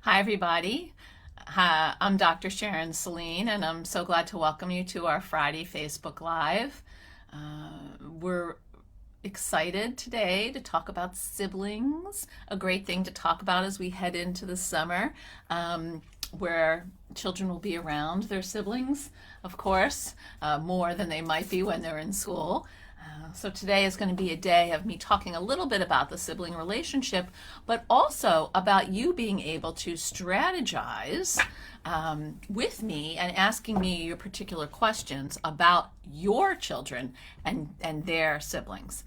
Hi, everybody. I'm Dr. Sharon Saline, and I'm so glad to welcome you to our Friday Facebook Live. We're excited today to talk about siblings, a great thing to talk about as we head into the summer, where children will be around their siblings, of course, more than they might be when they're in school. So today is going to be a day of me talking a little bit about the sibling relationship, but also about you being able to strategize with me and asking me your particular questions about your children and their siblings.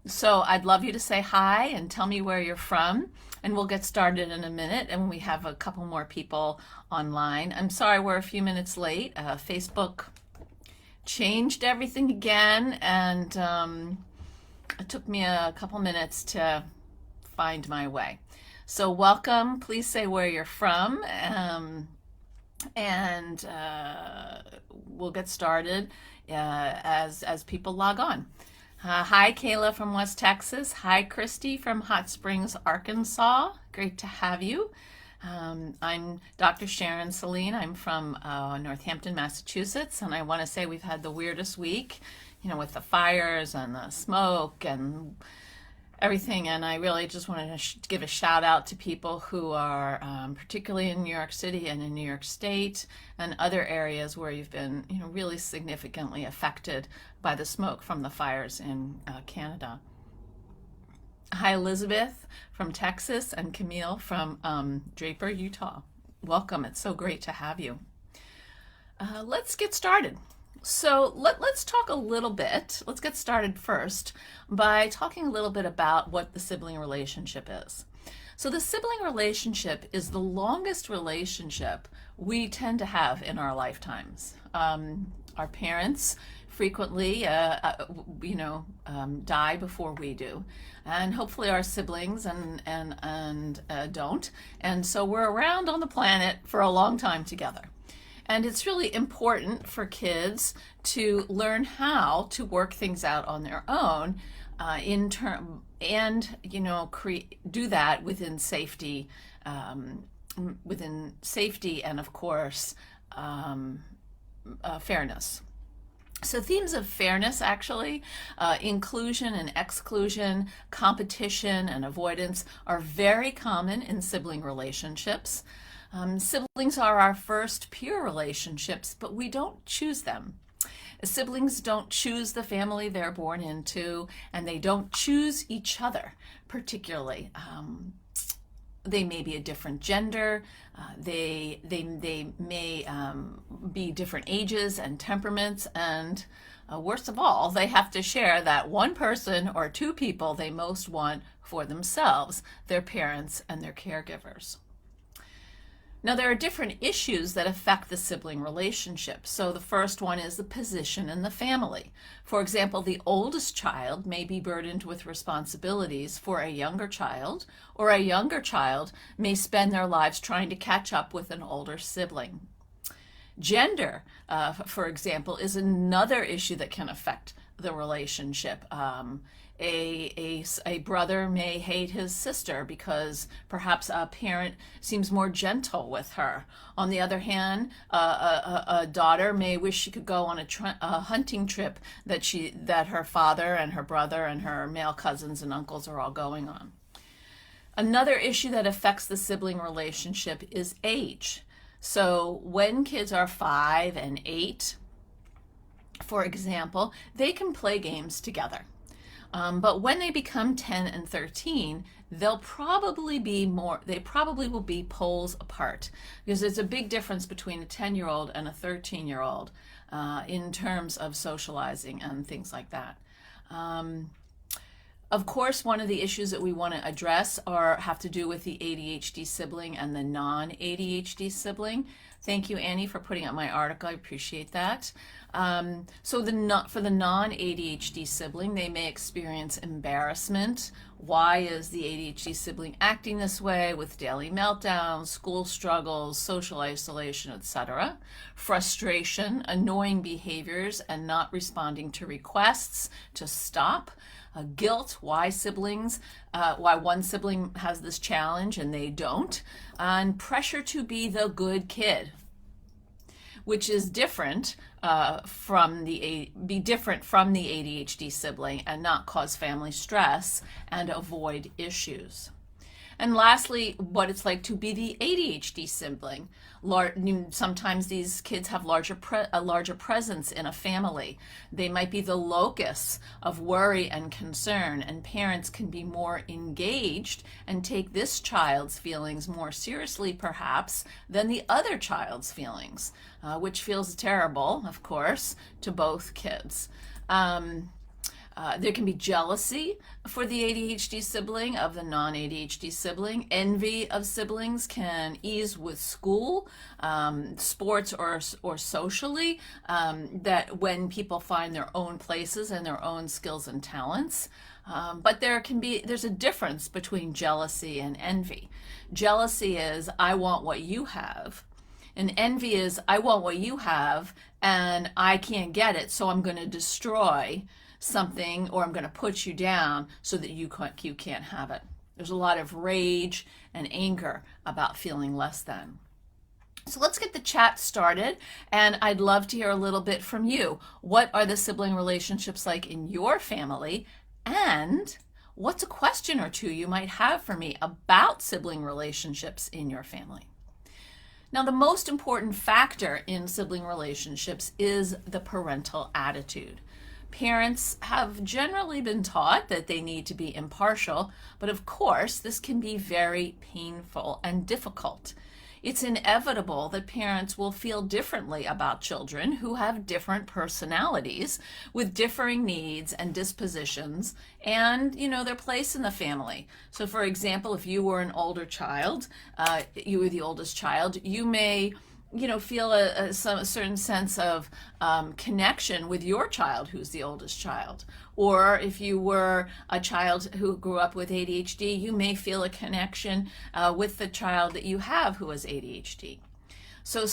So I'd love you to say hi and tell me where you're from, and we'll get started in a minute. And we have a couple more people online. I'm sorry we're a few minutes late. Facebook changed everything again, and it took me a couple minutes to find my way. So welcome. Please say where you're from, and we'll get started as people log on. Hi, Kayla from West Texas. Hi, Christy from Hot Springs, Arkansas. Great to have you. I'm Dr. Sharon Saline. I'm from Northampton, Massachusetts, and I want to say we've had the weirdest week, with the fires and the smoke and everything. And I really just wanted to give a shout out to people who are particularly in New York City and in New York State and other areas where you've been, really significantly affected by the smoke from the fires in Canada. Hi, Elizabeth from Texas and Camille from Draper, Utah. Welcome. It's so great to have you. Let's get started. So let's talk a little bit. Let's get started first by talking a little bit about what the sibling relationship is. So the sibling relationship is the longest relationship we tend to have in our lifetimes. Our parents frequently, die before we do, and hopefully our siblings and don't. And so we're around on the planet for a long time together. And it's really important for kids to learn how to work things out on their own, do that within safety, and of course fairness. So themes of fairness, actually, inclusion and exclusion, competition and avoidance are very common in sibling relationships. Siblings are our first pure relationships, but we don't choose them. Siblings don't choose the family they're born into, and they don't choose each other particularly. They may be a different gender. They may be different ages and temperaments, and worst of all, they have to share that one person or two people they most want for themselves, their parents and their caregivers. Now, there are different issues that affect the sibling relationship. So the first one is the position in the family. For example, the oldest child may be burdened with responsibilities for a younger child, or a younger child may spend their lives trying to catch up with an older sibling. Gender, for example, is another issue that can affect the relationship. A brother may hate his sister because perhaps a parent seems more gentle with her. On the other hand, a daughter may wish she could go on a hunting trip that her father and her brother and her male cousins and uncles are all going on. Another issue that affects the sibling relationship is age. So when kids are 5 and 8, for example, they can play games together. But when they become 10 and 13, they probably will be poles apart, because there's a big difference between a 10-year-old and a 13-year-old in terms of socializing and things like that. Of course, one of the issues that we want to address have to do with the ADHD sibling and the non-ADHD sibling. Thank you, Annie, for putting up my article. I appreciate that. For the non-ADHD sibling, they may experience embarrassment. Why is the ADHD sibling acting this way, with daily meltdowns, school struggles, social isolation, etc.? Frustration, annoying behaviors, and not responding to requests to stop. Guilt, why one sibling has this challenge and they don't, and pressure to be the good kid, which is different from the ADHD sibling and not cause family stress and avoid issues. And lastly, what it's like to be the ADHD sibling. Sometimes these kids have a larger presence in a family. They might be the locus of worry and concern, and parents can be more engaged and take this child's feelings more seriously, perhaps, than the other child's feelings, which feels terrible, of course, to both kids. There can be jealousy for the ADHD sibling of the non-ADHD sibling. Envy of siblings can ease with school, sports, or socially, that when people find their own places and their own skills and talents. But there's a difference between jealousy and envy. Jealousy is, I want what you have. And envy is, I want what you have and I can't get it, so I'm going to destroy something, or I'm going to put you down so that you can't have it. There's a lot of rage and anger about feeling less than. So let's get the chat started, and I'd love to hear a little bit from you. What are the sibling relationships like in your family? And what's a question or two you might have for me about sibling relationships in your family? Now, the most important factor in sibling relationships is the parental attitude. Parents have generally been taught that they need to be impartial, but of course, this can be very painful and difficult. It's inevitable that parents will feel differently about children who have different personalities with differing needs and dispositions and, their place in the family. So, for example, if you were an older child, you were the oldest child, you may feel a certain sense of connection with your child who's the oldest child. Or if you were a child who grew up with ADHD, you may feel a connection with the child that you have who has ADHD. So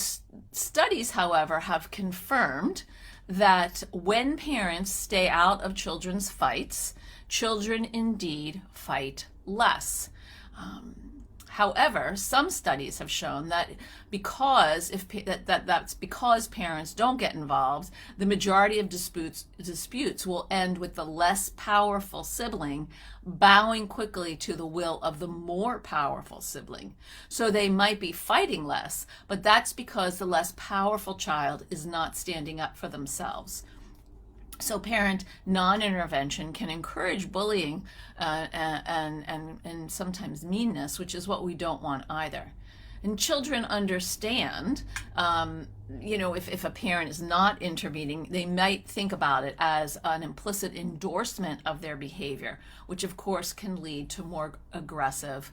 studies, however, have confirmed that when parents stay out of children's fights, children indeed fight less. However, some studies have shown that that's because parents don't get involved, the majority of disputes will end with the less powerful sibling bowing quickly to the will of the more powerful sibling. So they might be fighting less, but that's because the less powerful child is not standing up for themselves. So parent non-intervention can encourage bullying and sometimes meanness, which is what we don't want either. And children understand, if a parent is not intervening, they might think about it as an implicit endorsement of their behavior, which of course can lead to more aggressive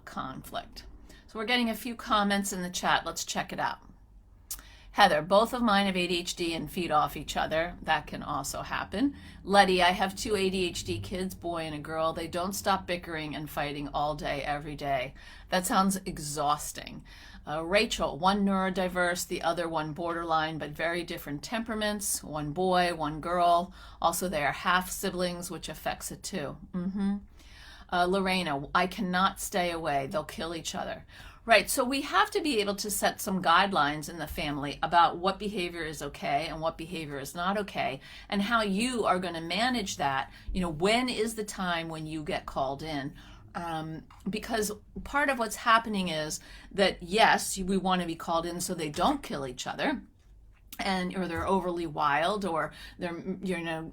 conflict. So we're getting a few comments in the chat. Let's check it out. Heather, both of mine have ADHD and feed off each other. That can also happen. Letty, I have 2 ADHD kids, boy and a girl. They don't stop bickering and fighting all day, every day. That sounds exhausting. Rachel, one neurodiverse, the other one borderline, but very different temperaments. One boy, one girl. Also, they are half siblings, which affects it too. Lorena, I cannot stay away. They'll kill each other. Right, so we have to be able to set some guidelines in the family about what behavior is okay and what behavior is not okay, and how you are going to manage that. When is the time when you get called in? Because part of what's happening is that, yes, we want to be called in so they don't kill each other, or they're overly wild, or they're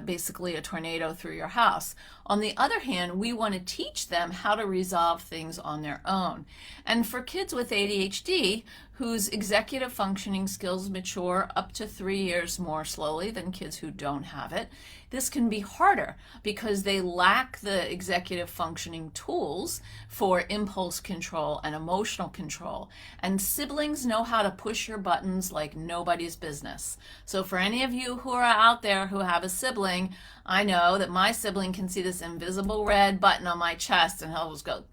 basically a tornado through your house. On the other hand, we want to teach them how to resolve things on their own. And for kids with ADHD whose executive functioning skills mature up to 3 years more slowly than kids who don't have it. This can be harder because they lack the executive functioning tools for impulse control and emotional control. And siblings know how to push your buttons like nobody's business. So for any of you who are out there who have a sibling, I know that my sibling can see this invisible red button on my chest and he'll just go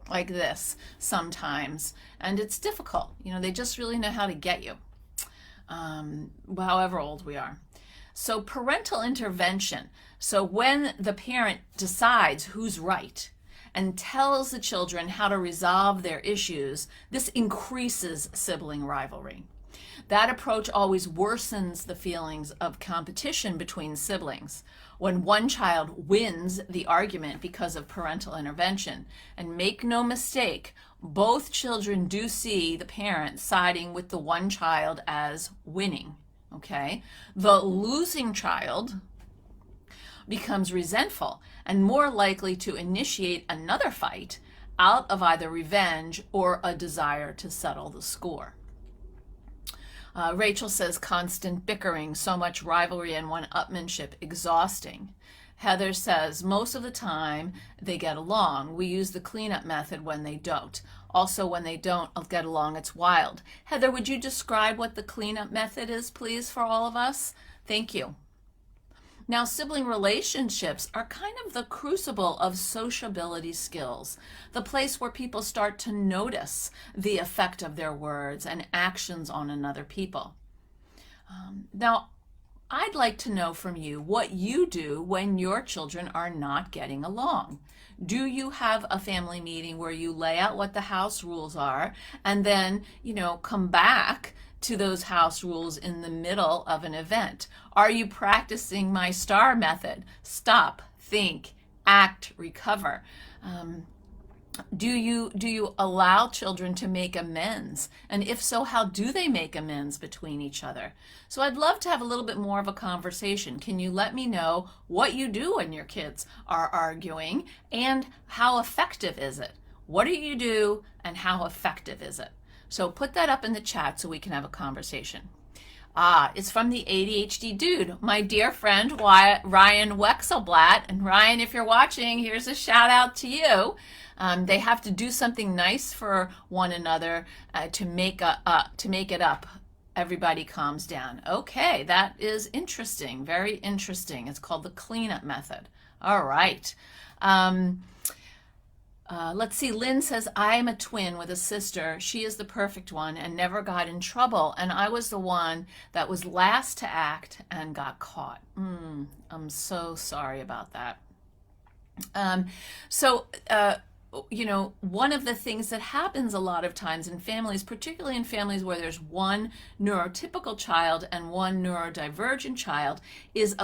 like this sometimes. And it's difficult. They just really know how to get you, however old we are. So parental intervention. So when the parent decides who's right and tells the children how to resolve their issues, this increases sibling rivalry. That approach always worsens the feelings of competition between siblings when one child wins the argument because of parental intervention. And make no mistake, both children do see the parent siding with the one child as winning. Okay? The losing child becomes resentful and more likely to initiate another fight out of either revenge or a desire to settle the score. Rachel says constant bickering, so much rivalry and one-upmanship, exhausting. Heather says most of the time they get along. We use the cleanup method when they don't. Also, when they don't get along, it's wild. Heather, would you describe what the cleanup method is, please, for all of us? Thank you. Now, sibling relationships are kind of the crucible of sociability skills, the place where people start to notice the effect of their words and actions on another people. Now, I'd like to know from you what you do when your children are not getting along. Do you have a family meeting where you lay out what the house rules are and then, come back to those house rules in the middle of an event? Are you practicing my STAR method? Stop, think, act, recover. Do you allow children to make amends? And if so, how do they make amends between each other? So I'd love to have a little bit more of a conversation. Can you let me know what you do when your kids are arguing and how effective is it? What do you do and how effective is it? So put that up in the chat so we can have a conversation. It's from the ADHD Dude, my dear friend Ryan Wexelblatt. And Ryan, if you're watching, here's a shout out to you. They have to do something nice for one another to make it up. Everybody calms down. Okay, that is interesting, very interesting. It's called the cleanup method. All right. Let's see, Lynn says, I am a twin with a sister. She is the perfect one and never got in trouble. And I was the one that was last to act and got caught. I'm so sorry about that. One of the things that happens a lot of times in families, particularly in families where there's one neurotypical child and one neurodivergent child, is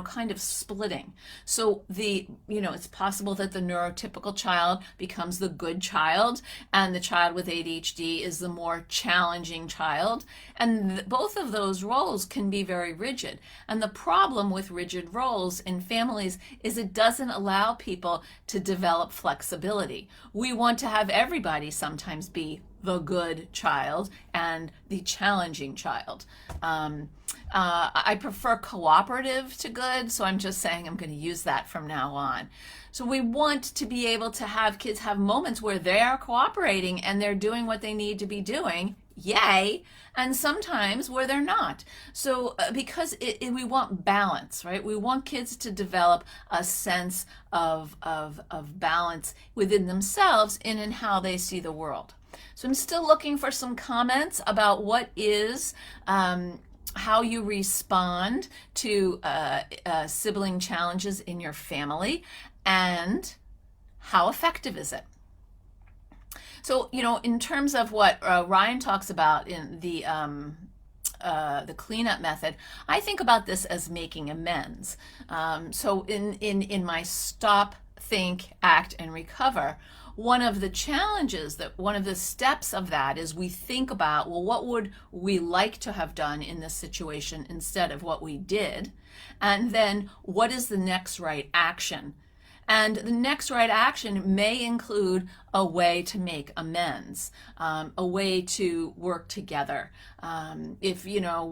kind of splitting. So it's possible that the neurotypical child becomes the good child and the child with ADHD is the more challenging child. And both of those roles can be very rigid. And the problem with rigid roles in families is it doesn't allow people to develop flexibility. We want to have everybody sometimes be the good child and the challenging child. I prefer cooperative to good, so I'm just saying I'm going to use that from now on. So we want to be able to have kids have moments where they are cooperating and they're doing what they need to be doing, yay, and sometimes where they're not. So because we want balance, right? We want kids to develop a sense of balance within themselves in how they see the world. So I'm still looking for some comments about what is how you respond to sibling challenges in your family and how effective is it? So, in terms of what Ryan talks about in the cleanup method, I think about this as making amends. So in my stop, think, act, and recover, one of the challenges, one of the steps of that is we think about, well, what would we like to have done in this situation instead of what we did? And then what is the next right action? And the next right action may include a way to make amends, a way to work together. If you know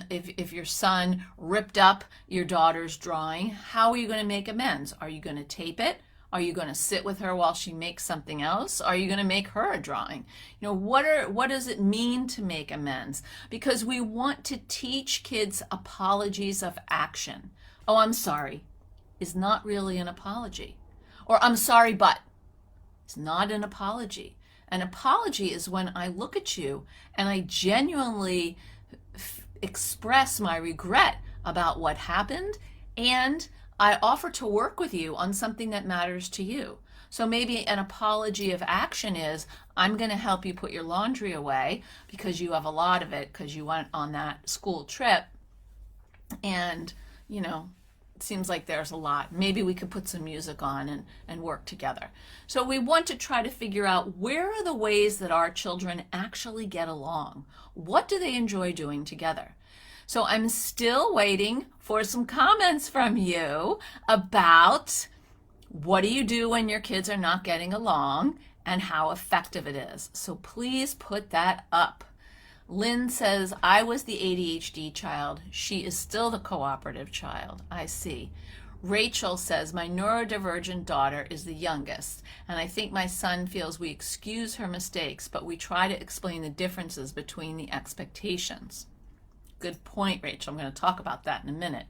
if your son ripped up your daughter's drawing, how are you going to make amends? Are you going to tape it? Are you going to sit with her while she makes something else? Are you going to make her a drawing? You know, what does it mean to make amends? Because we want to teach kids apologies of action. Oh, I'm sorry is not really an apology. Or I'm sorry, but it's not an apology. An apology is when I look at you and I genuinely express my regret about what happened, and I offer to work with you on something that matters to you. So maybe an apology of action is, I'm going to help you put your laundry away because you have a lot of it because you went on that school trip, and you know, it seems like there's a lot. Maybe we could put some music on and work together. So we want to try to figure out, where are the ways that our children actually get along? What do they enjoy doing together? So I'm still waiting for some comments from you about, what do you do when your kids are not getting along and how effective it is. So please put that up. Lynn says, I was the ADHD child. She is still the cooperative child. I see. Rachel says, my neurodivergent daughter is the youngest, and I think my son feels we excuse her mistakes, but we try to explain the differences between the expectations. Good point, Rachel. I'm going to talk about that in a minute.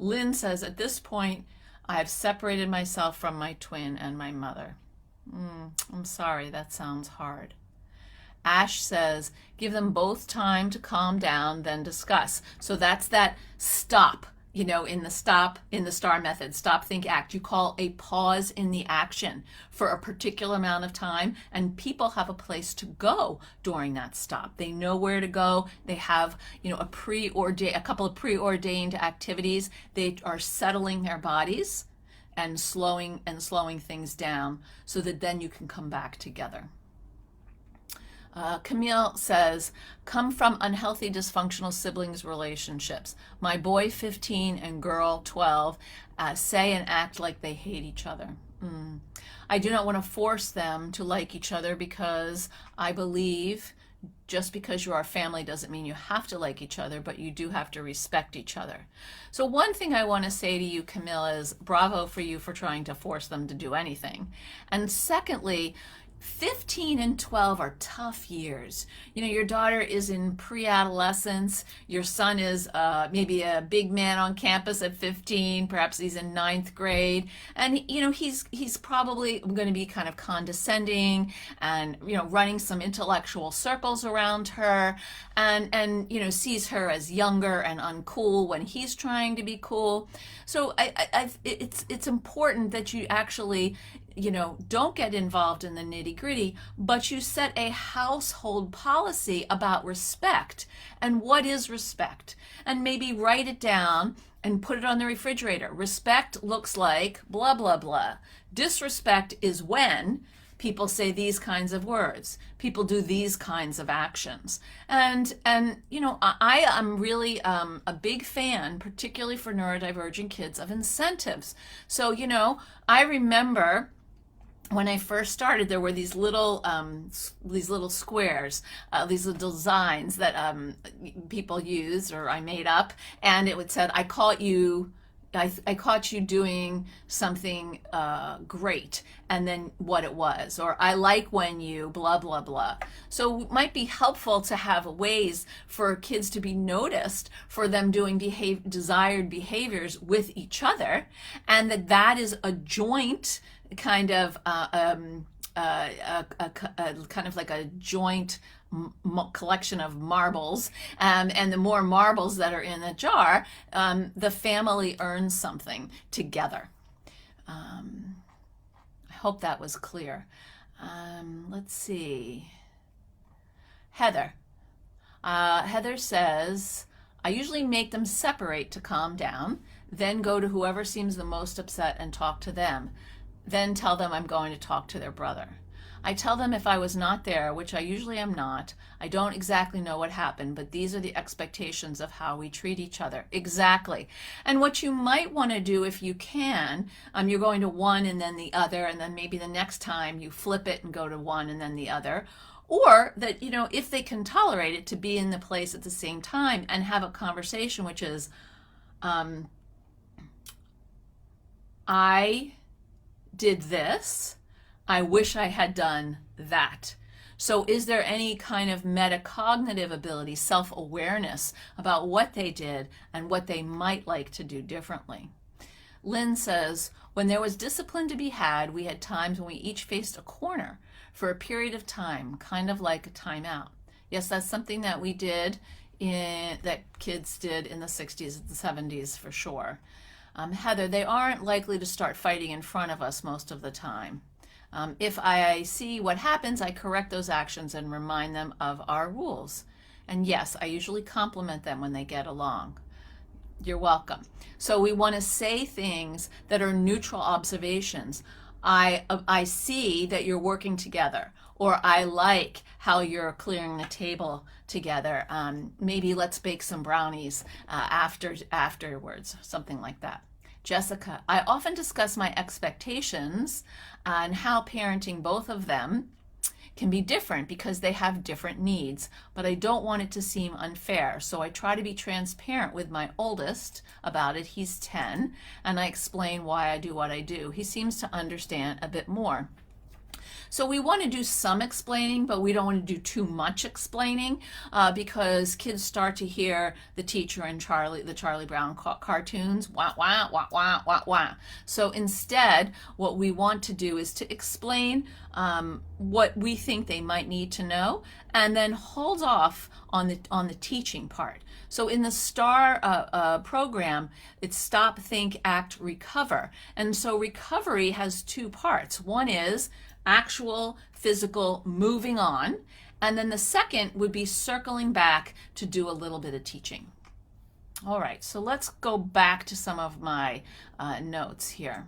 Lynn says, at this point, I have separated myself from my twin and my mother. I'm sorry, that sounds hard. Ash says, give them both time to calm down, then discuss. So that's that stop, you know, in the STAR method, stop, think, act. You call a pause in the action for a particular amount of time, and people have a place to go during that stop. They know where to go. They have, you know, a couple of preordained activities. They are settling their bodies and slowing things down so that then you can come back together. Camille says, come from unhealthy dysfunctional siblings relationships. My boy 15 and girl 12 say and act like they hate each other. I do not want to force them to like each other, because I believe just because you are family doesn't mean you have to like each other, but you do have to respect each other. So one thing I want to say to you, Camille, is bravo for you for trying to force them to do anything. And secondly, 15 and 12 are tough years. You know, your daughter is in pre-adolescence. Your son is maybe a big man on campus at 15. Perhaps he's in 9th grade. And, you know, he's probably going to be kind of condescending and, you know, running some intellectual circles around her, and you know, sees her as younger and uncool when he's trying to be cool. So it's important that you actually, you know, don't get involved in the nitty-gritty, but you set a household policy about respect and what is respect, and maybe write it down and put it on the refrigerator. Respect looks like blah, blah, blah. Disrespect is when people say these kinds of words, people do these kinds of actions. And you know, I am really a big fan, particularly for neurodivergent kids, of incentives. So, you know, I remember when I first started, there were these little squares, these little designs that people used, or I made up, and it would say, I caught you doing something great, and then what it was, or I like when you blah, blah, blah. So it might be helpful to have ways for kids to be noticed for them doing desired behaviors with each other, and that is a joint kind of kind of like a joint collection of marbles, and the more marbles that are in a jar, the family earns something together. I hope that was clear. Let's see. Heather says, I usually make them separate to calm down, then go to whoever seems the most upset and talk to them. Then tell them I'm going to talk to their brother. I tell them if I was not there, which I usually am not, I don't exactly know what happened, but these are the expectations of how we treat each other. Exactly. And what you might want to do if you can, you're going to one and then the other, and then maybe the next time you flip it and go to one and then the other. Or that, if they can tolerate it, to be in the place at the same time and have a conversation, which is, I did this. I wish I had done that. So is there any kind of metacognitive ability, self-awareness about what they did and what they might like to do differently? Lynn says, when there was discipline to be had, we had times when we each faced a corner for a period of time, kind of like a timeout. Yes, that's something that we did, that kids did in the 60s and the 70s for sure. Heather, they aren't likely to start fighting in front of us most of the time. If I see what happens, I correct those actions and remind them of our rules. And yes, I usually compliment them when they get along. You're welcome. So we want to say things that are neutral observations. I see that you're working together, or I like how you're clearing the table together. Maybe let's bake some brownies afterwards, something like that. Jessica, I often discuss my expectations and how parenting both of them can be different because they have different needs, but I don't want it to seem unfair. So I try to be transparent with my oldest about it. He's 10, and I explain why I do what I do. He seems to understand a bit more. So we want to do some explaining, but we don't want to do too much explaining because kids start to hear the teacher and the Charlie Brown cartoons, wah, wah, wah, wah, wah, wah. So instead, what we want to do is to explain what we think they might need to know, and then hold off on the teaching part. So in the STAR program, it's stop, think, act, recover. And so recovery has two parts. One is actual physical moving on, and then the second would be circling back to do a little bit of teaching. All right, so let's go back to some of my notes here.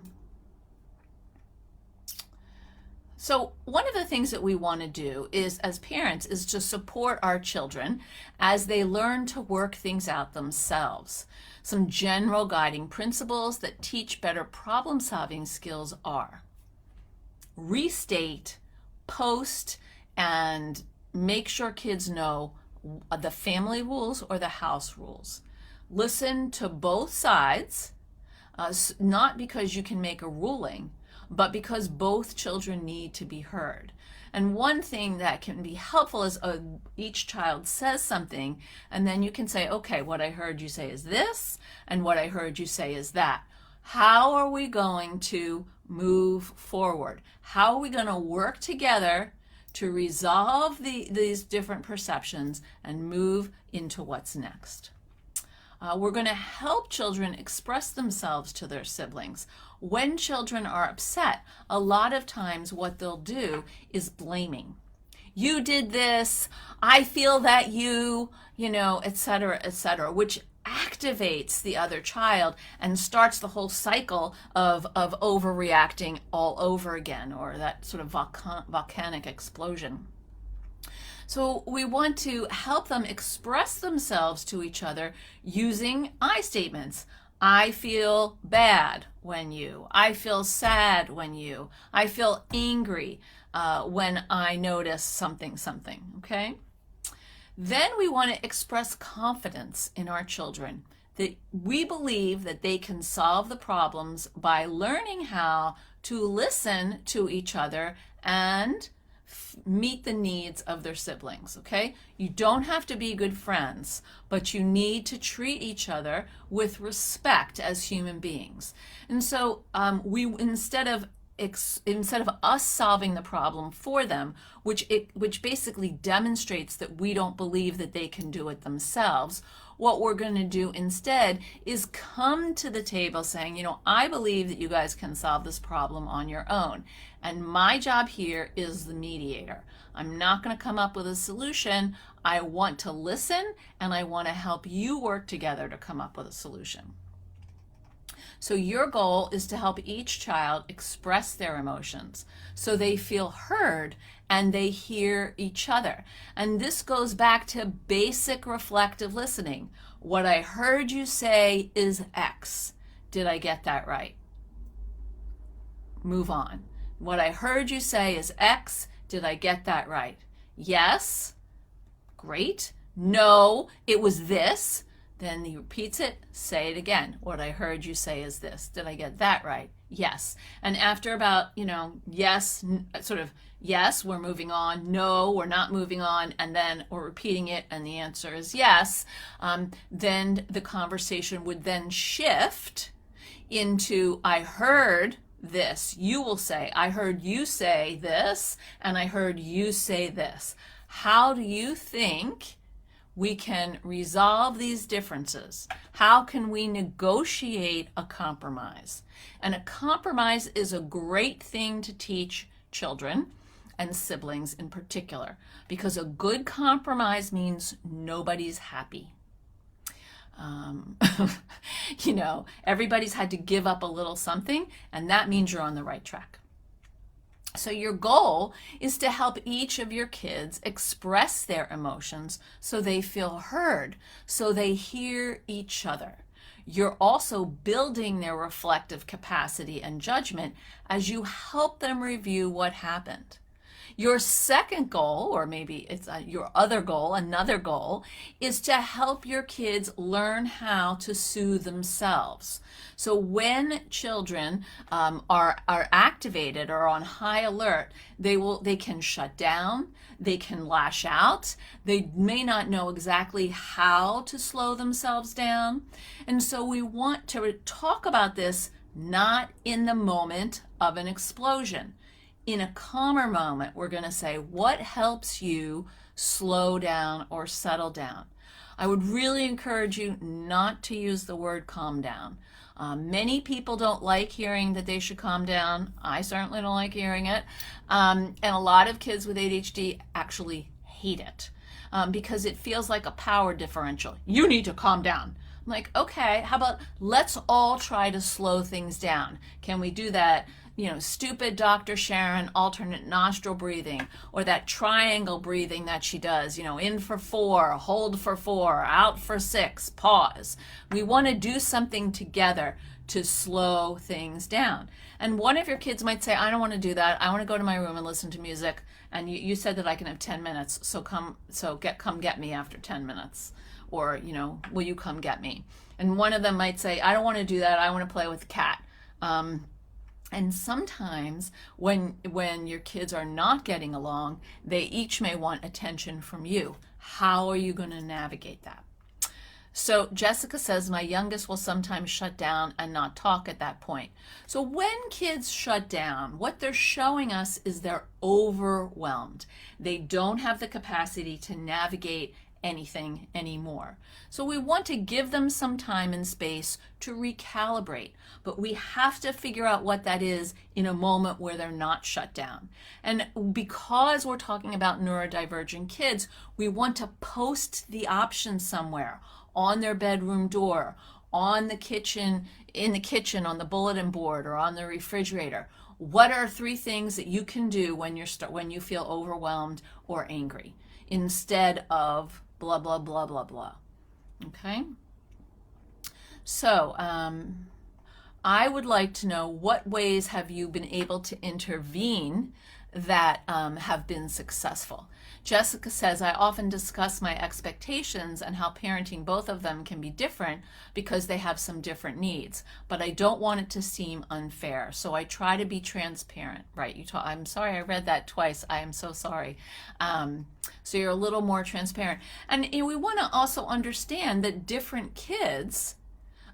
So one of the things that we want to do is, as parents, is to support our children as they learn to work things out themselves. Some general guiding principles that teach better problem-solving skills are: restate, post, and make sure kids know the family rules or the house rules. Listen to both sides, not because you can make a ruling, but because both children need to be heard. And one thing that can be helpful is each child says something, and then you can say, okay, what I heard you say is this, and what I heard you say is that. How are we going to move forward? How are we going to work together to resolve these different perceptions and move into what's next? We're going to help children express themselves to their siblings. When children are upset, a lot of times what they'll do is blaming. You did this, I feel that you, etc., which activates the other child and starts the whole cycle of overreacting all over again, or that sort of volcanic explosion. So we want to help them express themselves to each other using I statements. I feel bad when you. I feel sad when you. I feel angry when I notice something, okay? Then we want to express confidence in our children, that we believe that they can solve the problems by learning how to listen to each other and meet the needs of their siblings, okay? You don't have to be good friends, but you need to treat each other with respect as human beings. And so instead of us solving the problem for them, which basically demonstrates that we don't believe that they can do it themselves, what we're going to do instead is come to the table saying, I believe that you guys can solve this problem on your own. And my job here is the mediator. I'm not going to come up with a solution. I want to listen, and I want to help you work together to come up with a solution. So your goal is to help each child express their emotions so they feel heard and they hear each other. And this goes back to basic reflective listening. What I heard you say is X. Did I get that right? Move on. What I heard you say is X. Did I get that right? Yes. Great. No, it was this. Then he repeats it, say it again. What I heard you say is this. Did I get that right? Yes. And after about, yes, sort of, yes, we're moving on. No, we're not moving on. And then we're repeating it and the answer is yes. Then the conversation would then shift into, I heard this. You will say, I heard you say this, and I heard you say this. How do you think we can resolve these differences? How can we negotiate a compromise? And a compromise is a great thing to teach children and siblings in particular, because a good compromise means nobody's happy. Everybody's had to give up a little something, and that means you're on the right track. So your goal is to help each of your kids express their emotions so they feel heard, so they hear each other. You're also building their reflective capacity and judgment as you help them review what happened. Your second goal, or maybe it's your other goal, another goal, is to help your kids learn how to soothe themselves. So when children are activated or on high alert, they can shut down, they can lash out, they may not know exactly how to slow themselves down. And so we want to talk about this not in the moment of an explosion. In a calmer moment, we're going to say, what helps you slow down or settle down? I would really encourage you not to use the word calm down. Many people don't like hearing that they should calm down. I certainly don't like hearing it. And a lot of kids with ADHD actually hate it because it feels like a power differential. You need to calm down. I'm like, okay, how about let's all try to slow things down? Can we do that? Stupid Dr. Sharon alternate nostril breathing, or that triangle breathing that she does, in for 4, hold for 4, out for 6, pause. We want to do something together to slow things down. And one of your kids might say, I don't want to do that. I want to go to my room and listen to music. And you said that I can have 10 minutes. So come get me after 10 minutes. Or, will you come get me? And one of them might say, I don't want to do that. I want to play with the cat. And sometimes when your kids are not getting along, they each may want attention from you. How are you going to navigate that? So Jessica says, my youngest will sometimes shut down and not talk at that point. So when kids shut down, what they're showing us is they're overwhelmed. They don't have the capacity to navigate anything anymore. So we want to give them some time and space to recalibrate, but we have to figure out what that is in a moment where they're not shut down. And because we're talking about neurodivergent kids, we want to post the option somewhere on their bedroom door, on the kitchen, in the kitchen, on the bulletin board, or on the refrigerator. What are 3 things that you can do when you feel overwhelmed or angry, instead of blah, blah, blah, blah, blah. Okay? So, I would like to know, what ways have you been able to intervene that have been successful? Jessica says, I often discuss my expectations and how parenting both of them can be different because they have some different needs, but I don't want it to seem unfair, so I try to be transparent. Right, I'm sorry, I read that twice. I am so sorry. So you're a little more transparent. And we want to also understand that different kids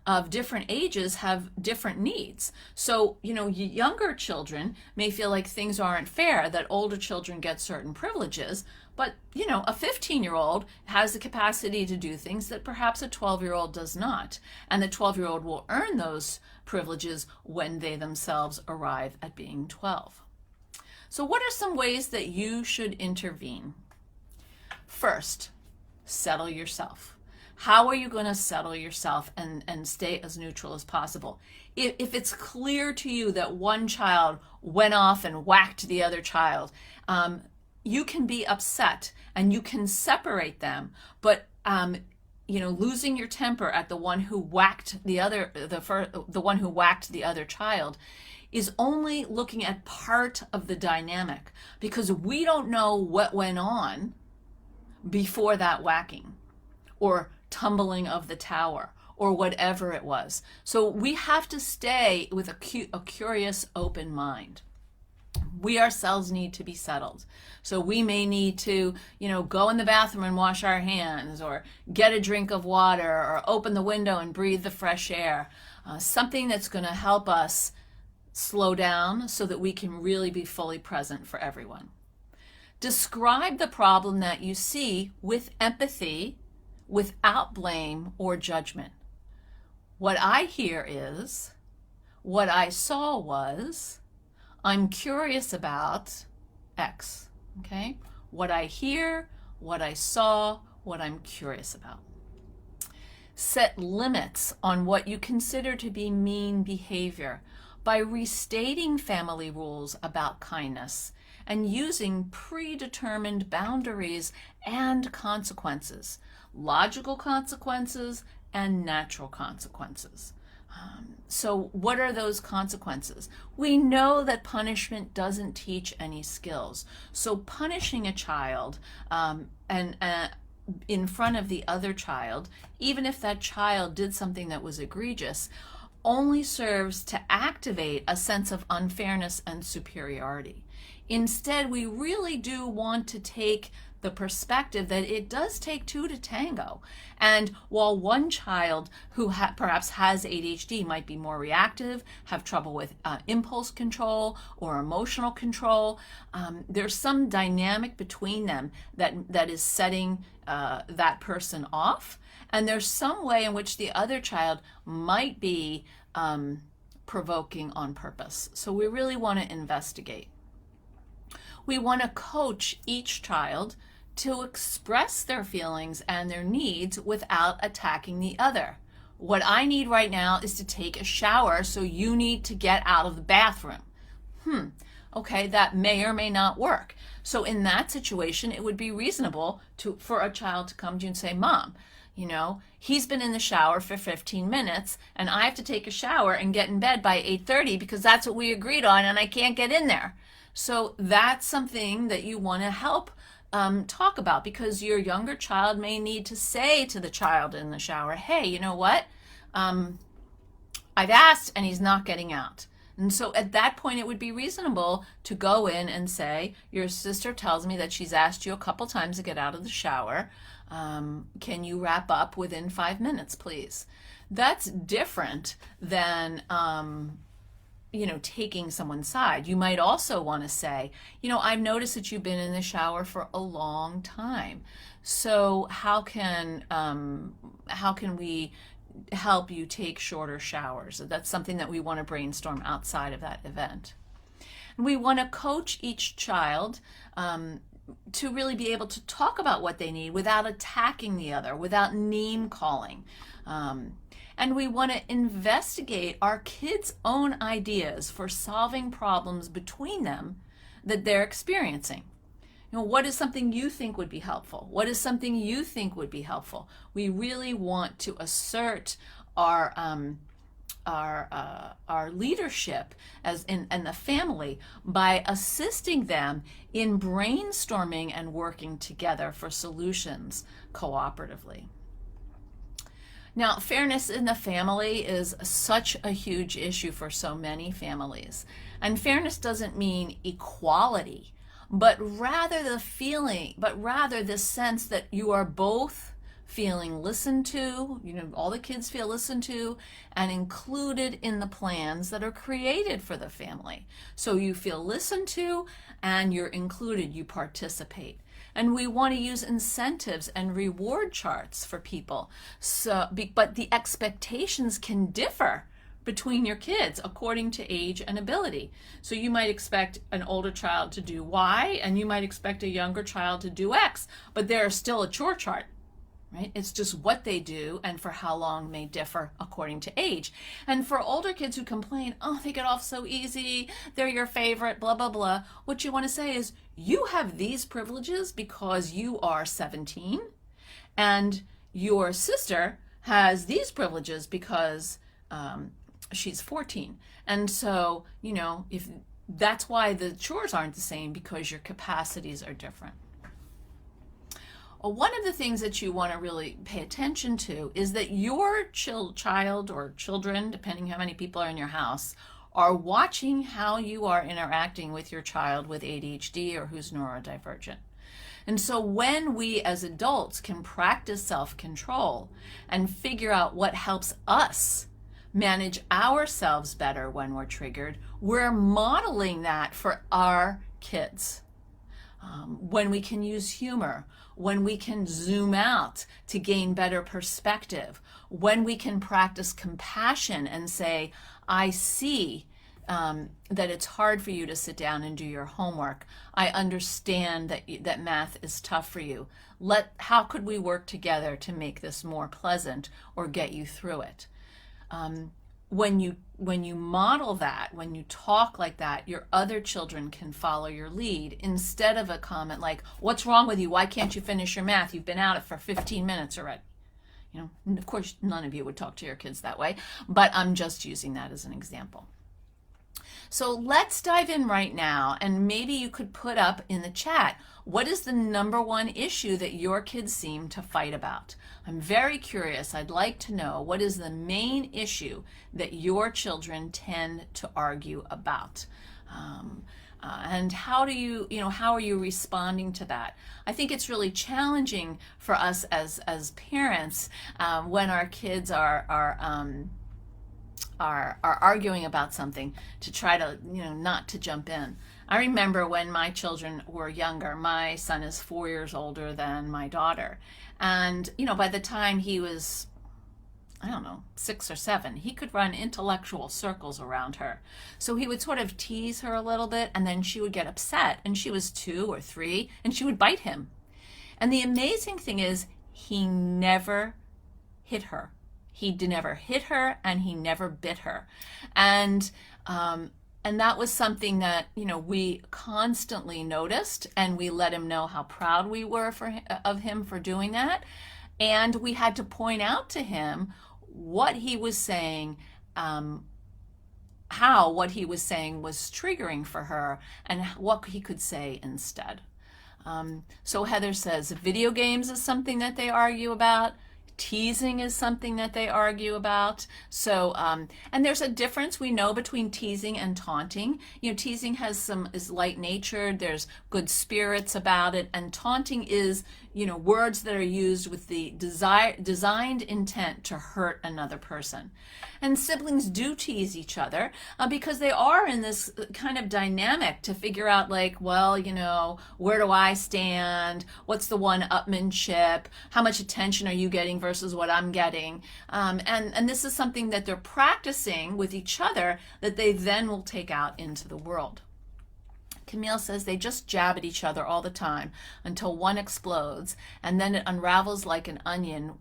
of different ages have different needs. So, younger children may feel like things aren't fair, that older children get certain privileges, but, a 15-year-old has the capacity to do things that perhaps a 12-year-old does not. And the 12-year-old will earn those privileges when they themselves arrive at being 12. So what are some ways that you should intervene? First, settle yourself. How are you going to settle yourself and stay as neutral as possible? If it's clear to you that one child went off and whacked the other child, you can be upset and you can separate them, but losing your temper at the one who whacked the one who whacked the other child is only looking at part of the dynamic, because we don't know what went on before that whacking or tumbling of the tower or whatever it was. So we have to stay with a curious, open mind. We ourselves need to be settled. So we may need to, go in the bathroom and wash our hands, or get a drink of water, or open the window and breathe the fresh air. Something that's going to help us slow down so that we can really be fully present for everyone. Describe the problem that you see with empathy, without blame or judgment. What I hear is, what I saw was, I'm curious about X, okay? What I hear, what I saw, what I'm curious about. Set limits on what you consider to be mean behavior by restating family rules about kindness and using predetermined boundaries and consequences, logical consequences and natural consequences. So what are those consequences? We know that punishment doesn't teach any skills. So punishing a child in front of the other child, even if that child did something that was egregious, only serves to activate a sense of unfairness and superiority. Instead, we really do want to take the perspective that it does take two to tango. And while one child who perhaps has ADHD might be more reactive, have trouble with impulse control or emotional control, there's some dynamic between them that is setting that person off. And there's some way in which the other child might be provoking on purpose. So we really want to investigate. We want to coach each child to express their feelings and their needs without attacking the other. What I need right now is to take a shower, so you need to get out of the bathroom. Okay, that may or may not work. So in that situation, it would be reasonable for a child to come to you and say, Mom, he's been in the shower for 15 minutes and I have to take a shower and get in bed by 8:30 because that's what we agreed on and I can't get in there. So that's something that you want to help talk about, because your younger child may need to say to the child in the shower, hey, you know what? I've asked and he's not getting out. And so at that point, it would be reasonable to go in and say, your sister tells me that she's asked you a couple times to get out of the shower. Can you wrap up within 5 minutes, please? That's different than taking someone's side. You might also want to say, I've noticed that you've been in the shower for a long time. So how can we help you take shorter showers? That's something that we want to brainstorm outside of that event. And we want to coach each child to really be able to talk about what they need without attacking the other, without name calling. And we want to investigate our kids' own ideas for solving problems between them that they're experiencing. What is something you think would be helpful? What is something you think would be helpful? We really want to assert our leadership and the family by assisting them in brainstorming and working together for solutions cooperatively. Now, fairness in the family is such a huge issue for so many families. And fairness doesn't mean equality, but rather the sense that you are both feeling listened to, all the kids feel listened to and included in the plans that are created for the family. So you feel listened to and you're included, you participate. And we want to use incentives and reward charts for people. But the expectations can differ between your kids according to age and ability. So you might expect an older child to do Y, and you might expect a younger child to do X, but there's still a chore chart. right? It's just what they do and for how long may differ according to age. And for older kids who complain, oh, they get off so easy, they're your favorite, blah, blah, blah, what you want to say is, you have these privileges because you are 17, and your sister has these privileges because she's 14. And so, if that's why the chores aren't the same, because your capacities are different. One of the things that you want to really pay attention to is that your child or children, depending how many people are in your house, are watching how you are interacting with your child with ADHD or who's neurodivergent. And so when we as adults can practice self-control and figure out what helps us manage ourselves better when we're triggered, we're modeling that for our kids. When we can use humor, when we can zoom out to gain better perspective, when we can practice compassion and say, I see that it's hard for you to sit down and do your homework. I understand that math is tough for you. How could we work together to make this more pleasant or get you through it? When you model that, when you talk like that, your other children can follow your lead instead of a comment like, what's wrong with you? Why can't you finish your math? You've been at it for 15 minutes already. Of course, none of you would talk to your kids that way, but I'm just using that as an example. So let's dive in right now, and maybe you could put up in the chat, what is the number one issue that your kids seem to fight about? I'm very curious. I'd like to know, what is the main issue that your children tend to argue about? And how are you responding to that? I think it's really challenging for us as parents when our kids are arguing about something, to try to, not to jump in. I remember when my children were younger. My son is 4 years older than my daughter. And, by the time he was, 6 or 7, he could run intellectual circles around her. So he would sort of tease her a little bit, and then she would get upset. And she was 2 or 3, and she would bite him. And the amazing thing is, he never hit her. He never hit her, and he never bit her. And that was something that, we constantly noticed, and we let him know how proud we were of him for doing that. And we had to point out to him what he was saying, how what he was saying was triggering for her, and what he could say instead. So Heather says, video games is something that they argue about. Teasing is something that they argue about. So, and there's a difference we know between teasing and taunting. Teasing is light-natured. There's good spirits about it, and taunting is, words that are used with the designed intent to hurt another person. And siblings do tease each other because they are in this kind of dynamic to figure out, like, well, where do I stand? What's the one-upmanship? How much attention are you getting versus what I'm getting? And this is something that they're practicing with each other that they then will take out into the world. Camille says they just jab at each other all the time until one explodes, and then it unravels like an onion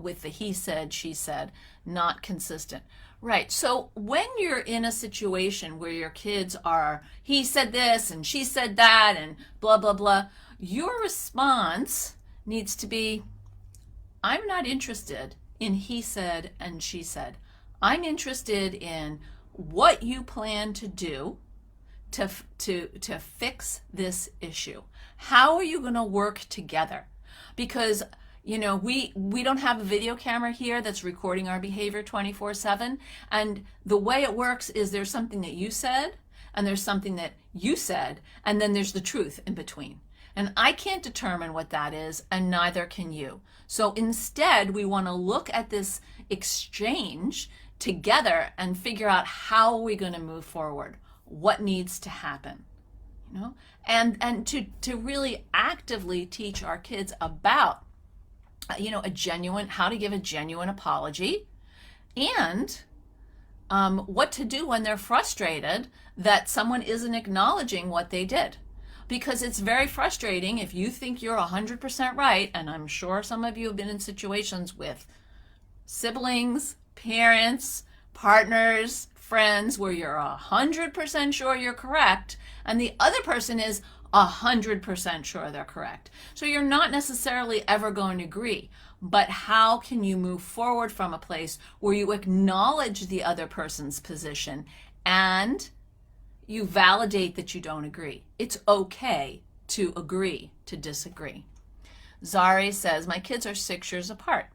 with the he said, she said, not consistent. Right, so when you're in a situation where your kids are, he said this and she said that and blah, blah, blah, your response needs to be, I'm not interested in he said and she said. I'm interested in what you plan to do to fix this issue. How are you going to work together? Because we don't have a video camera here that's recording our behavior 24/7, and the way it works is there's something that you said, and there's something that you said, and then there's the truth in between. And I can't determine what that is, and neither can you. So instead, we want to look at this exchange together and figure out how are we going to move forward. What needs to happen, and to really actively teach our kids about, how to give a genuine apology, and what to do when they're frustrated that someone isn't acknowledging what they did. because it's very frustrating if you think you're 100% right, and I'm sure some of you have been in situations with siblings, parents, partners, friends, where you're 100% sure you're correct, and the other person is 100% sure they're correct. So you're not necessarily ever going to agree, but how can you move forward from a place where you acknowledge the other person's position and you validate that you don't agree? It's okay to agree to disagree. Zari says, my kids are 6 years apart.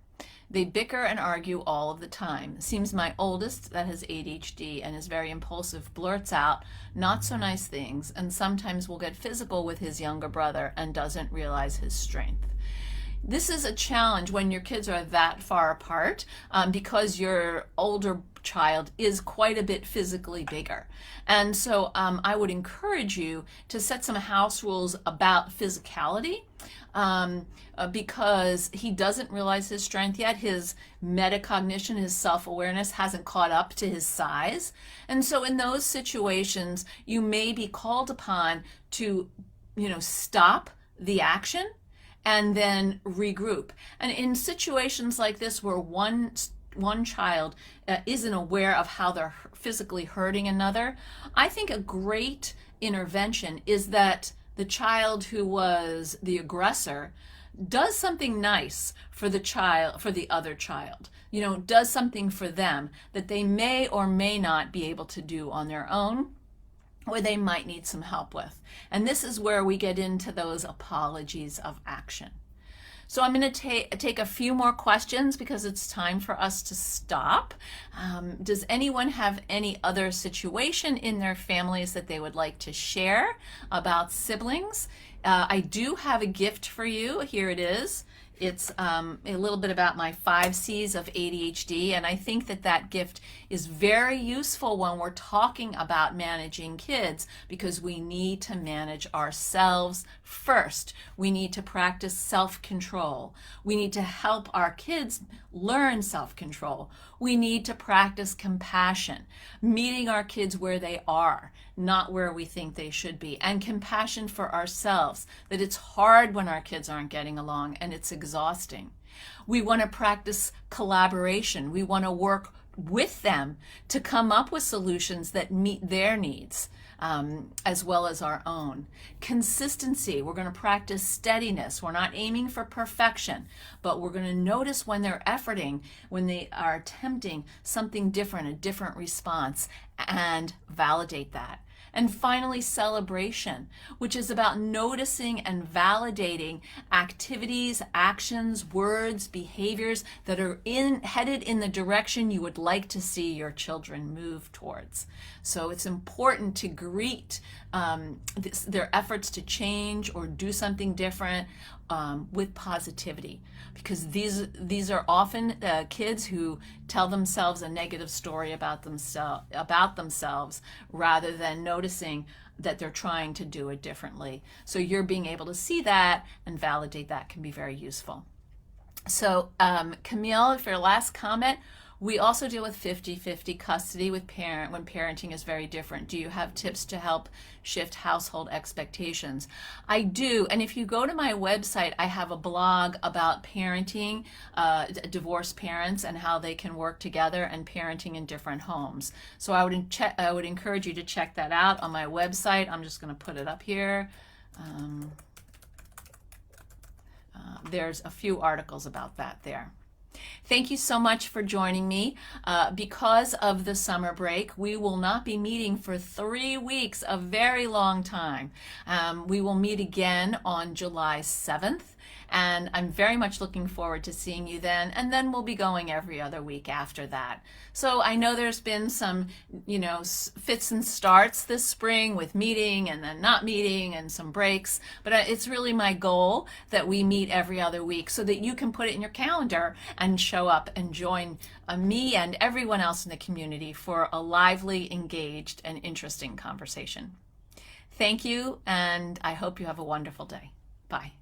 They bicker and argue all of the time. It seems my oldest, that has ADHD and is very impulsive, blurts out not so nice things and sometimes will get physical with his younger brother and doesn't realize his strength. This is a challenge when your kids are that far apart, because your older child is quite a bit physically bigger. And so I would encourage you to set some house rules about physicality, because he doesn't realize his strength yet. His metacognition, his self-awareness hasn't caught up to his size. And so in those situations, you may be called upon to, stop the action and then regroup. And in situations like this where one child isn't aware of how they're physically hurting another, I think a great intervention is that the child who was the aggressor does something nice for the other child, does something for them that they may or may not be able to do on their own, or they might need some help with. And this is where we get into those apologies of action. So I'm going to take a few more questions because it's time for us to stop. Does anyone have any other situation in their families that they would like to share about siblings? I do have a gift for you. Here it is. It's a little bit about my 5 C's of ADHD, and I think that gift is very useful when we're talking about managing kids, because we need to manage ourselves first. We need to practice self-control. We need to help our kids learn self-control. We need to practice compassion, meeting our kids where they are, not where we think they should be, and compassion for ourselves, that it's hard when our kids aren't getting along and it's exhausting. We want to practice collaboration. We want to work with them to come up with solutions that meet their needs, as well as our own. Consistency. We're going to practice steadiness. We're not aiming for perfection, but we're going to notice when they're efforting, when they are attempting something different, a different response, and validate that. And finally, celebration, which is about noticing and validating activities, actions, words, behaviors that are headed in the direction you would like to see your children move towards. So it's important to greet their efforts to change or do something different with positivity, because these are often kids who tell themselves a negative story about themselves rather than noticing that they're trying to do it differently. So you're being able to see that and validate that can be very useful. So Camille, for your last comment, we also deal with 50-50 custody with when parenting is very different. Do you have tips to help shift household expectations? I do, and if you go to my website, I have a blog about parenting, divorced parents and how they can work together, and parenting in different homes. So I would encourage you to check that out on my website. I'm just going to put it up here. There's a few articles about that there. Thank you so much for joining me. Because of the summer break, we will not be meeting for 3 weeks, a very long time. We will meet again on July 7th, and I'm very much looking forward to seeing you then, and then we'll be going every other week after that. So I know there's been some, fits and starts this spring with meeting and then not meeting and some breaks, but it's really my goal that we meet every other week so that you can put it in your calendar and show up and join me and everyone else in the community for a lively, engaged, and interesting conversation. Thank you, and I hope you have a wonderful day. Bye.